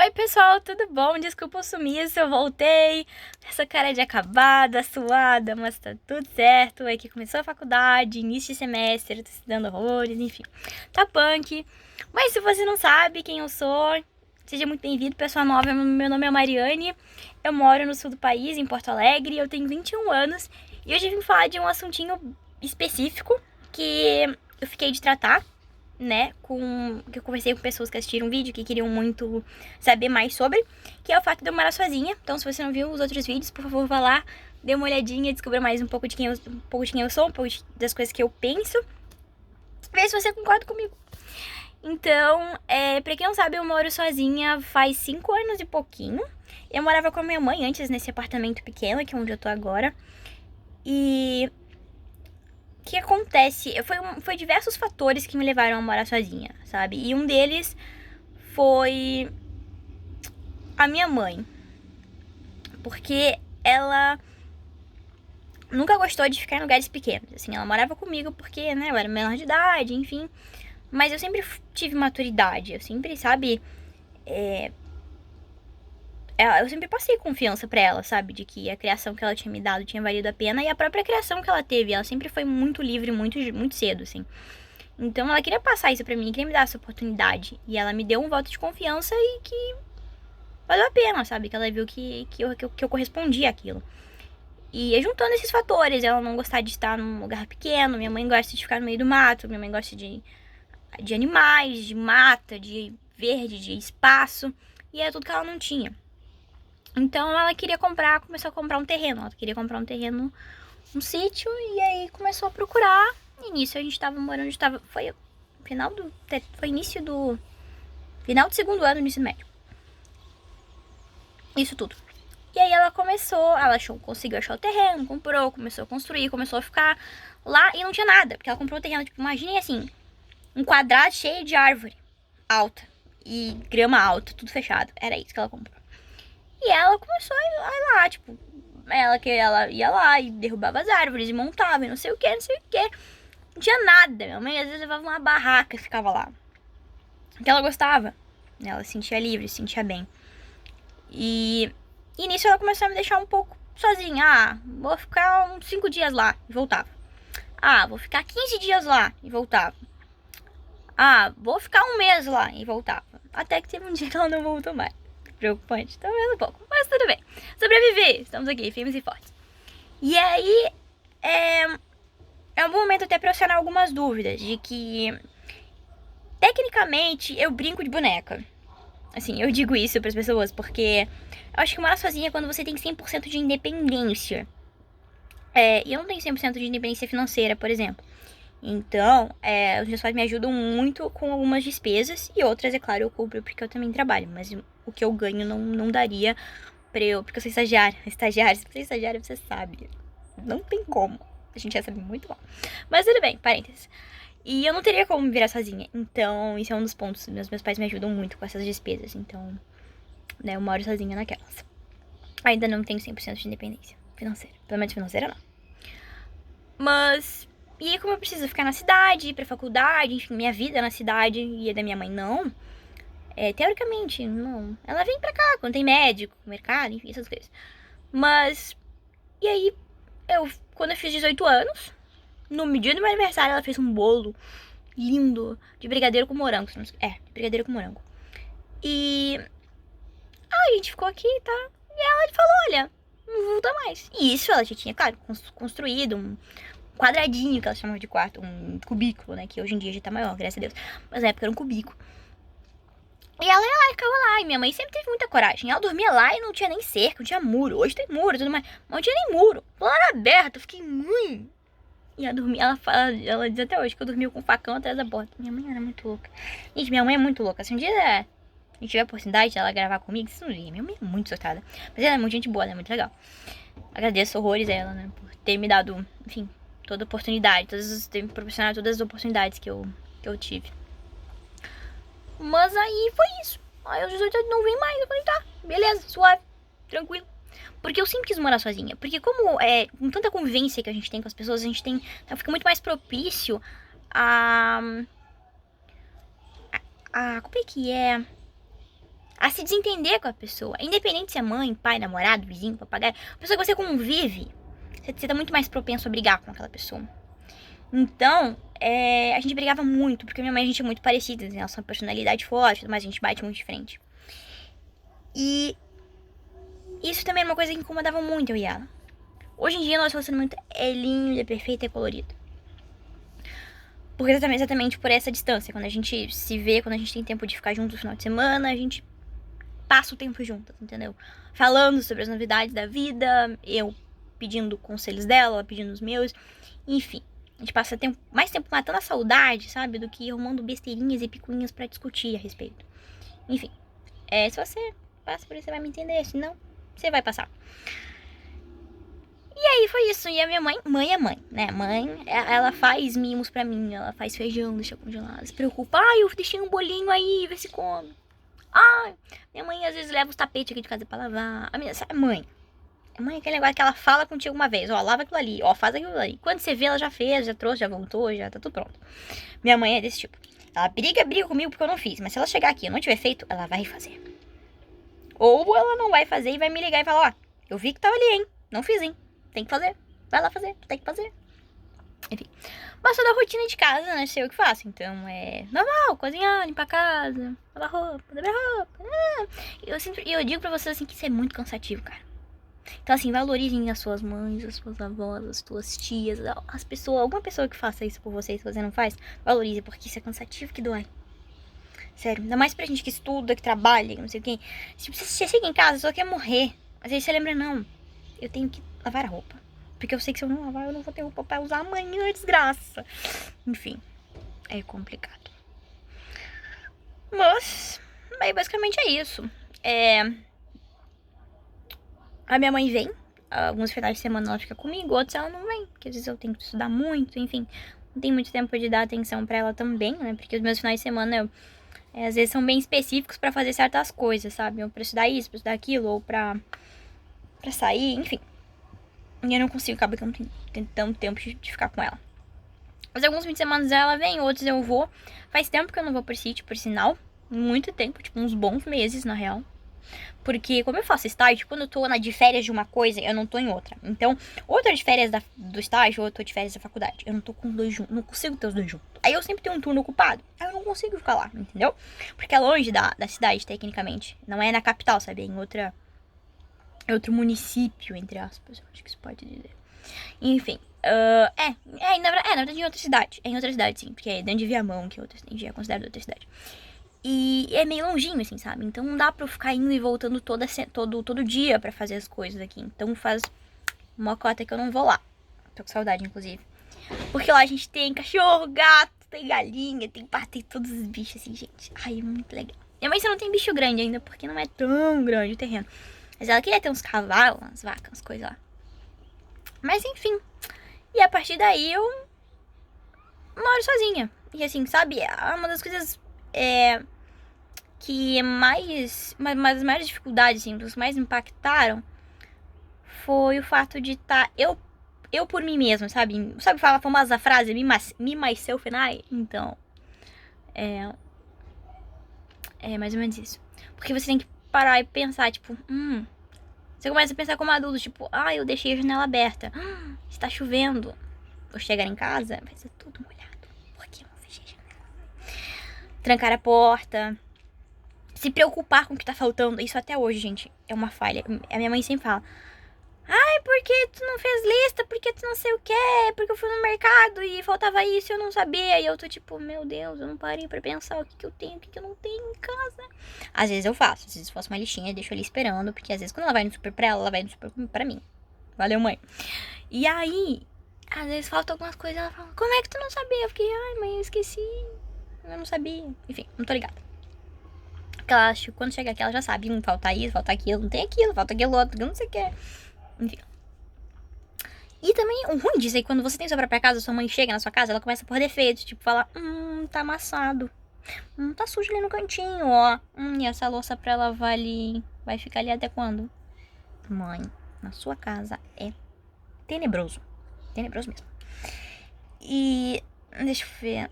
Oi, pessoal, tudo bom? Desculpa o sumiço, eu voltei. Essa cara de acabada, suada, mas tá tudo certo. Aqui começou a faculdade, início de semestre, tô estudando horrores, enfim. Tá punk. Mas se você não sabe quem eu sou, seja muito bem-vindo, pessoa nova. Meu nome é Mariane, eu moro no sul do país, em Porto Alegre, eu tenho 21 anos. E hoje eu vim falar de um assuntinho específico que eu fiquei de tratar, né, que eu conversei com pessoas que assistiram o vídeo, que queriam muito saber mais sobre, que é o fato de eu morar sozinha. Então, se você não viu os outros vídeos, por favor, vá lá, dê uma olhadinha, descubra mais um pouco de quem eu sou, um pouco das coisas que eu penso, vê se você concorda comigo. Então, pra quem não sabe, eu moro sozinha faz 5 anos e pouquinho. Eu morava com a minha mãe antes, nesse apartamento pequeno, que é onde eu tô agora. E o que acontece? Foi diversos fatores que me levaram a morar sozinha, sabe? E um deles foi a minha mãe. Porque ela nunca gostou de ficar em lugares pequenos. Assim, ela morava comigo porque, né, eu era menor de idade, enfim. Mas eu sempre tive maturidade. Eu sempre, sabe, eu sempre passei confiança pra ela, sabe? De que a criação que ela tinha me dado tinha valido a pena. E a própria criação que ela teve, ela sempre foi muito livre, muito cedo, assim. Então ela queria passar isso pra mim, queria me dar essa oportunidade. E ela me deu um voto de confiança e que valeu a pena, sabe? Que ela viu que eu correspondia àquilo. E juntando esses fatores, ela não gostar de estar num lugar pequeno, minha mãe gosta de ficar no meio do mato, minha mãe gosta de animais, de mata, de verde, de espaço. E era tudo que ela não tinha. Então ela queria começou a comprar um terreno. Ela queria comprar um terreno, um sítio, e aí começou a procurar. No início a gente tava morando, foi início do final do segundo ano do ensino médio. Isso tudo. E aí ela conseguiu achar o terreno, comprou, começou a construir, começou a ficar lá e não tinha nada. Porque ela comprou o terreno, tipo, imaginem assim, um quadrado cheio de árvore alta e grama alta, tudo fechado. Era isso que ela comprou. E ela começou a ir lá, tipo, ela ia lá e derrubava as árvores e montava e não sei o que, não sei o que. Não tinha nada. Minha mãe às vezes levava uma barraca e ficava lá. Que ela gostava. Ela se sentia livre, se sentia bem. E nisso ela começou a me deixar um pouco sozinha. Ah, vou ficar uns 5 dias lá e voltava. Ah, vou ficar 15 dias lá e voltava. Ah, vou ficar um mês lá e voltava. Até que teve um dia que ela não voltou mais. Preocupante, tá vendo um pouco. Mas tudo bem. Sobreviver. Estamos aqui, firmes e fortes. E aí, é um bom momento até pra eu sanar algumas dúvidas. De que, tecnicamente, eu brinco de boneca. Assim, eu digo isso pras pessoas porque eu acho que morar sozinha é quando você tem 100% de independência. E eu não tenho 100% de independência financeira, por exemplo. Então, os meus pais me ajudam muito com algumas despesas. E outras, é claro, eu cubro porque eu também trabalho. Mas o que eu ganho não daria pra eu... Porque eu sou estagiária. Estagiária, se você é estagiária, você sabe. Não tem como. A gente recebe muito mal. Mas tudo bem, parênteses. E eu não teria como me virar sozinha. Então, isso é um dos pontos. Meus pais me ajudam muito com essas despesas. Então, né, eu moro sozinha naquelas. Ainda não tenho 100% de independência financeira. Pelo menos financeira, não. Mas... E aí, como eu preciso ficar na cidade, ir pra faculdade, enfim, minha vida na cidade e a da minha mãe não. Teoricamente, não. Ela vem pra cá quando tem médico, mercado, enfim, essas coisas. Mas... E aí, quando eu fiz 18 anos, no dia do meu aniversário, ela fez um bolo lindo de brigadeiro com morango. De brigadeiro com morango. E a gente ficou aqui, tá? E ela falou, olha, não volta mais. E isso ela já tinha, claro, construído um quadradinho que ela chamava de quarto, um cubículo, né? Que hoje em dia já tá maior, graças a Deus. Mas na época era um cubículo. E ela ia lá e ficava lá. E minha mãe sempre teve muita coragem. Ela dormia lá e não tinha nem cerca, não tinha muro. Hoje tem muro e tudo mais. Mas não tinha nem muro. Lá era aberta. Eu fiquei, mãe. E ela dormia, ela diz até hoje que eu dormia com um facão atrás da porta. Minha mãe era muito louca. Gente, minha mãe é muito louca. Se um dia a gente tiver a oportunidade dela gravar comigo, vocês não ligam. Minha mãe é muito surtada. Mas ela é muito gente boa, ela é muito legal. Agradeço horrores a ela, né? Por ter me dado, enfim, toda oportunidade. Ter me proporcionado todas as oportunidades que eu tive. Mas aí foi isso. Aí aos 18 anos não vim mais. Eu falei, tá, beleza, suave, tranquilo. Porque eu sempre quis morar sozinha. Porque como com tanta convivência que a gente tem com as pessoas, a gente fica muito mais propício a como é que é? a se desentender com a pessoa. Independente se é mãe, pai, namorado, vizinho, papagaio, a pessoa que você convive, você tá muito mais propenso a brigar com aquela pessoa. Então, a gente brigava muito, porque minha mãe e a gente é muito parecida, né? Nossa personalidade forte, mas a gente bate muito de frente. E isso também era uma coisa que incomodava muito eu e ela. Hoje em dia, nosso relacionamento é lindo, é perfeito, é colorido. Porque exatamente por essa distância. Quando a gente se vê, quando a gente tem tempo de ficar junto no final de semana, a gente passa o tempo juntas, entendeu? Falando sobre as novidades da vida, eu pedindo conselhos dela, ela pedindo os meus, enfim. A gente passa mais tempo matando a saudade, sabe? Do que arrumando besteirinhas e picuinhas pra discutir a respeito. Enfim, se você passa por isso, você vai me entender. Se não, você vai passar. E aí foi isso. E a minha mãe é mãe, né? Mãe, ela faz mimos pra mim. Ela faz feijão, deixa congelado. Se preocupa. Ai, eu deixei um bolinho aí, vê se come. Ai, minha mãe às vezes leva os tapetes aqui de casa pra lavar. A minha, sabe, mãe. A mãe é aquele negócio que ela fala contigo uma vez. Ó, lava aquilo ali. Ó, faz aquilo ali. Quando você vê, ela já fez, já trouxe, já voltou, já tá tudo pronto. Minha mãe é desse tipo. Ela briga comigo porque eu não fiz. Mas se ela chegar aqui e eu não tiver feito, ela vai fazer. Ou ela não vai fazer e vai me ligar e falar, ó, eu vi que tava ali, hein? Não fiz, hein? Tem que fazer. Vai lá fazer. Tem que fazer. Enfim. Mas toda a rotina de casa, né? Sei o que faço. Então é normal. Cozinhar, limpar a casa, lavar roupa, dobrar roupa. Eu digo pra vocês assim que isso é muito cansativo, cara. Então assim, valorizem as suas mães, as suas avós, as suas tias, as pessoas, alguma pessoa que faça isso por você, se você não faz, valorize, porque isso é cansativo que dói. Sério, ainda mais pra gente que estuda, que trabalha, não sei o quê. Se você chega em casa, só quer morrer. Às vezes você lembra, não, eu tenho que lavar a roupa. Porque eu sei que se eu não lavar, eu não vou ter roupa pra usar amanhã, é desgraça. Enfim, é complicado. Mas, basicamente é isso. A minha mãe vem, alguns finais de semana ela fica comigo, outros ela não vem, porque às vezes eu tenho que estudar muito, enfim. Não tem muito tempo de dar atenção pra ela também, né? Porque os meus finais de semana, às vezes, são bem específicos pra fazer certas coisas, sabe? Ou pra estudar isso, pra estudar aquilo, ou pra sair, enfim. E eu não consigo, acaba que eu não tenho tanto tempo de ficar com ela. Mas alguns fins de semana ela vem, outros eu vou. Faz tempo que eu não vou pro sítio, por sinal. Muito tempo, tipo uns bons meses, na real. Porque como eu faço estágio, quando eu tô de férias de uma coisa, eu não tô em outra. Então, ou eu tô de férias do estágio, ou eu tô de férias da faculdade. Eu não tô com dois juntos, não consigo ter os dois juntos. Aí eu sempre tenho um turno ocupado. Aí eu não consigo ficar lá, entendeu? Porque é longe da cidade, tecnicamente. Não é na capital, sabe? É em outro município, entre aspas. Acho que isso pode dizer. Enfim. Na verdade em outra cidade. É em outra cidade, sim. Porque é dentro de Viamão, que é considerado outra cidade. E é meio longinho, assim, sabe? Então não dá pra eu ficar indo e voltando todo dia pra fazer as coisas aqui. Então faz uma cota que eu não vou lá. Tô com saudade, inclusive. Porque lá a gente tem cachorro, gato, tem galinha, tem pato, tem todos os bichos, assim, gente. Ai, é muito legal. Minha mãe só não tem bicho grande ainda, porque não é tão grande o terreno. Mas ela queria ter uns cavalos, umas vacas, umas coisas lá. Mas enfim. E a partir daí eu moro sozinha. E assim, sabe? Uma das coisas que é uma das maiores dificuldades, assim, dos que mais impactaram foi o fato de estar eu por mim mesma, sabe? Sabe falar a famosa frase me, myself and I? Então, é mais ou menos isso. Porque você tem que parar e pensar, tipo, você começa a pensar como adulto, tipo, eu deixei a janela aberta, está chovendo. Vou chegar em casa, vai ser tudo molhado. Por que eu não fechei a janela? Trancar a porta. Se preocupar com o que tá faltando. Isso até hoje, gente, é uma falha. A minha mãe sempre fala, por que tu não fez lista? Por que tu não sei o que? Porque eu fui no mercado e faltava isso e eu não sabia. E eu tô tipo, meu Deus, eu não parei pra pensar o que eu tenho, o que eu não tenho em casa. Às vezes eu faço, às vezes eu faço uma listinha e deixo ali esperando. Porque às vezes quando ela vai no super pra ela vai no super pra mim. Valeu, mãe. E aí, às vezes falta algumas coisas, ela fala, como é que tu não sabia? Eu fiquei, mãe, eu esqueci. Eu não sabia. Enfim, não tô ligada. Porque ela acha que quando chega aqui ela já sabe, falta isso, falta aquilo, não tem aquilo, falta aquilo outro, não sei o que. Enfim. E também o ruim disso é que quando você tem sua própria casa, sua mãe chega na sua casa, ela começa por defeitos, tipo, fala, tá amassado. Tá sujo ali no cantinho, ó. E essa louça pra lavar ali vai ficar ali até quando? Mãe, na sua casa é tenebroso. Tenebroso mesmo. E deixa eu ver.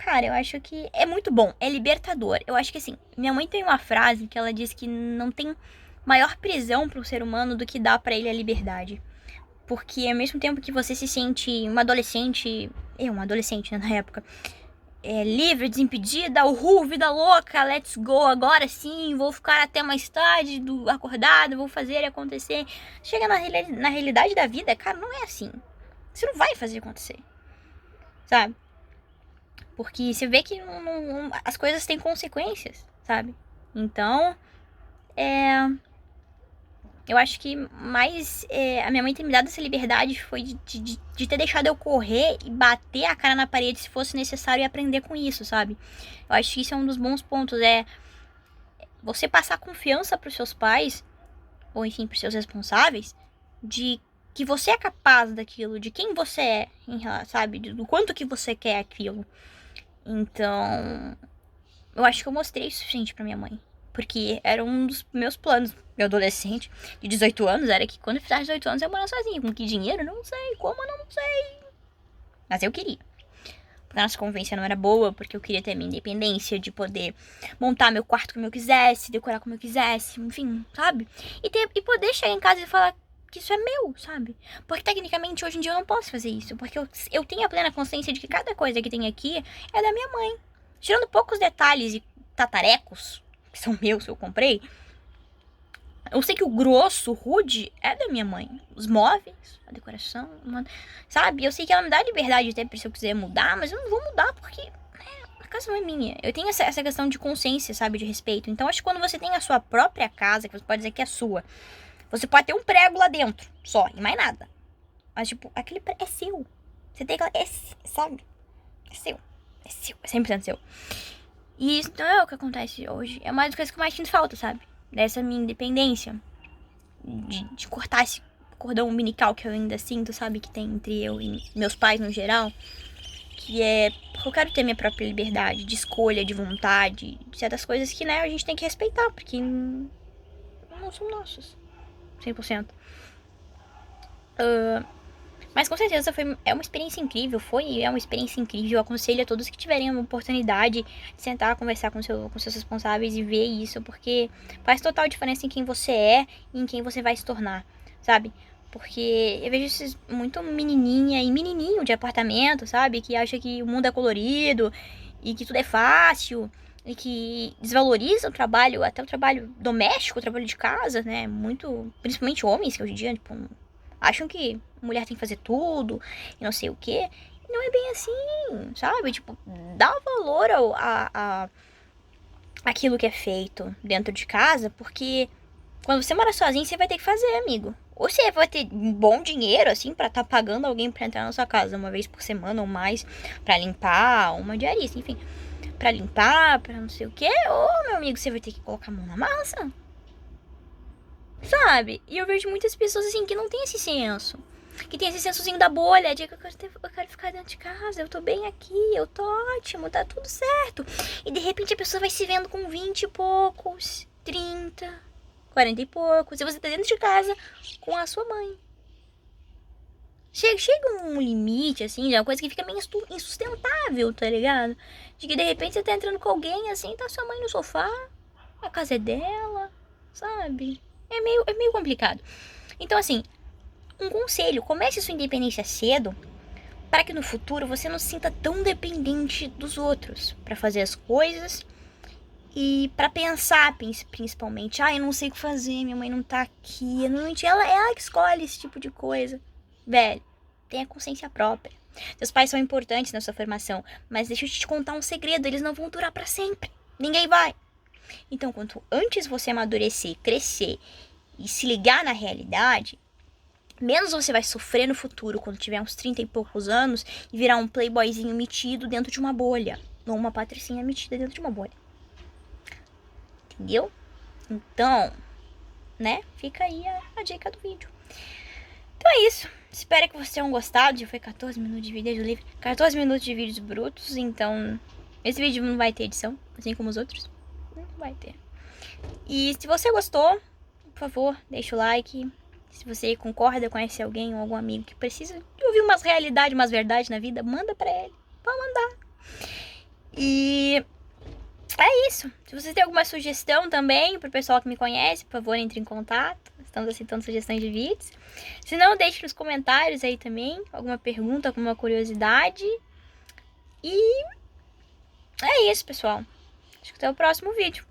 Cara, eu acho que é muito bom, é libertador. Eu acho que assim, minha mãe tem uma frase que ela diz que não tem maior prisão para um ser humano do que dar para ele a liberdade. Porque ao mesmo tempo que você se sente uma adolescente, uma adolescente, né, na época, livre, desimpedida, uhul, vida louca, let's go, agora sim, vou ficar até mais tarde acordado, vou fazer acontecer. Chega na realidade da vida, cara, não é assim. Você não vai fazer acontecer, sabe? Porque você vê que as coisas têm consequências, sabe? Então, eu acho que mais a minha mãe ter me dado essa liberdade foi de ter deixado eu correr e bater a cara na parede se fosse necessário e aprender com isso, sabe? Eu acho que isso é um dos bons pontos, você passar confiança pros seus pais, ou enfim, pros seus responsáveis, de que você é capaz daquilo, de quem você é, sabe? Do quanto que você quer aquilo. Então, eu acho que eu mostrei o suficiente pra minha mãe. Porque era um dos meus planos, meu adolescente, de 18 anos, era que quando eu fizesse 18 anos eu ia morar sozinha. Com que dinheiro? Não sei. Como? Não sei. Mas eu queria. Porque a nossa convivência não era boa, porque eu queria ter minha independência de poder montar meu quarto como eu quisesse, decorar como eu quisesse, enfim, sabe? E poder chegar em casa e falar que isso é meu, sabe? Porque tecnicamente hoje em dia eu não posso fazer isso. Porque eu tenho a plena consciência de que cada coisa que tem aqui é da minha mãe. Tirando poucos detalhes e tatarecos, que são meus, eu comprei. Eu sei que o grosso, o rude, é da minha mãe. Os móveis, a decoração, sabe? Eu sei que ela me dá liberdade até se eu quiser mudar, mas eu não vou mudar porque a casa não é minha. Eu tenho essa questão de consciência, sabe? De respeito. Então, acho que quando você tem a sua própria casa, que você pode dizer que é sua, você pode ter um prego lá dentro, só, e mais nada. Mas, tipo, aquele prego é seu. Você tem aquela... sabe? É seu. É seu. É 100% seu. E isso não é o que acontece hoje. É uma das coisas que eu mais sinto falta, sabe? Dessa minha independência. De cortar esse cordão umbilical que eu ainda sinto, sabe? Que tem entre eu e meus pais no geral. Que é... Porque eu quero ter minha própria liberdade de escolha, de vontade. De certas coisas que, né, a gente tem que respeitar. Porque não são nossas. 100%. Mas com certeza é uma experiência incrível, é uma experiência incrível. Eu aconselho a todos que tiverem uma oportunidade de sentar, conversar com seus responsáveis e ver isso, porque faz total diferença em quem você é e em quem você vai se tornar, sabe? Porque eu vejo esses muito menininha e menininho de apartamento, sabe? Que acha que o mundo é colorido e que tudo é fácil e que desvaloriza o trabalho, até o trabalho doméstico, o trabalho de casa, né? Muito, principalmente homens que hoje em dia, tipo, acham que mulher tem que fazer tudo e não sei o quê. E não é bem assim, sabe? Tipo, dá valor aquilo que é feito dentro de casa, porque quando você mora sozinho, você vai ter que fazer, amigo. Ou você vai ter um bom dinheiro, assim, pra tá pagando alguém pra entrar na sua casa uma vez por semana ou mais, pra limpar, uma diarista, enfim. Pra limpar, pra não sei o quê. Ou, meu amigo, você vai ter que colocar a mão na massa. Sabe? E eu vejo muitas pessoas assim que não tem esse senso. Que tem esse sensozinho da bolha, de que eu quero ficar dentro de casa, eu tô bem aqui, eu tô ótimo, tá tudo certo. E de repente a pessoa vai se vendo com 20 e poucos, 30, 40 e poucos, e você tá dentro de casa com a sua mãe. Chega um limite, assim, de uma coisa que fica meio insustentável, tá ligado? De que de repente você tá entrando com alguém, assim, tá sua mãe no sofá, a casa é dela, sabe? É meio complicado. Então, assim, um conselho, comece sua independência cedo para que no futuro você não se sinta tão dependente dos outros para fazer as coisas e para pensar principalmente. Eu não sei o que fazer, minha mãe não tá aqui. Normalmente ela que escolhe esse tipo de coisa. Velho, tenha consciência própria. Seus pais são importantes na sua formação, mas deixa eu te contar um segredo, eles não vão durar para sempre. Ninguém vai. Então, quanto antes você amadurecer, crescer e se ligar na realidade, menos você vai sofrer no futuro quando tiver uns 30 e poucos anos e virar um playboyzinho metido dentro de uma bolha. Ou uma patricinha metida dentro de uma bolha. Entendeu? Então, né? Fica aí a dica do vídeo. Então é isso. Espero que vocês tenham gostado. Já foi 14 minutos de vídeo livre. 14 minutos de vídeos brutos. Então, esse vídeo não vai ter edição, assim como os outros. Não vai ter. E se você gostou, por favor, deixa o like. Se você concorda, conhece alguém ou algum amigo que precisa de ouvir umas realidades, umas verdades na vida, manda pra ele. Pode mandar. E é isso. Se vocês têm alguma sugestão também pro pessoal que me conhece, por favor, entre em contato. Estamos aceitando sugestões de vídeos. Se não, deixe nos comentários aí também alguma pergunta, alguma curiosidade. E é isso, pessoal. Acho que até o próximo vídeo.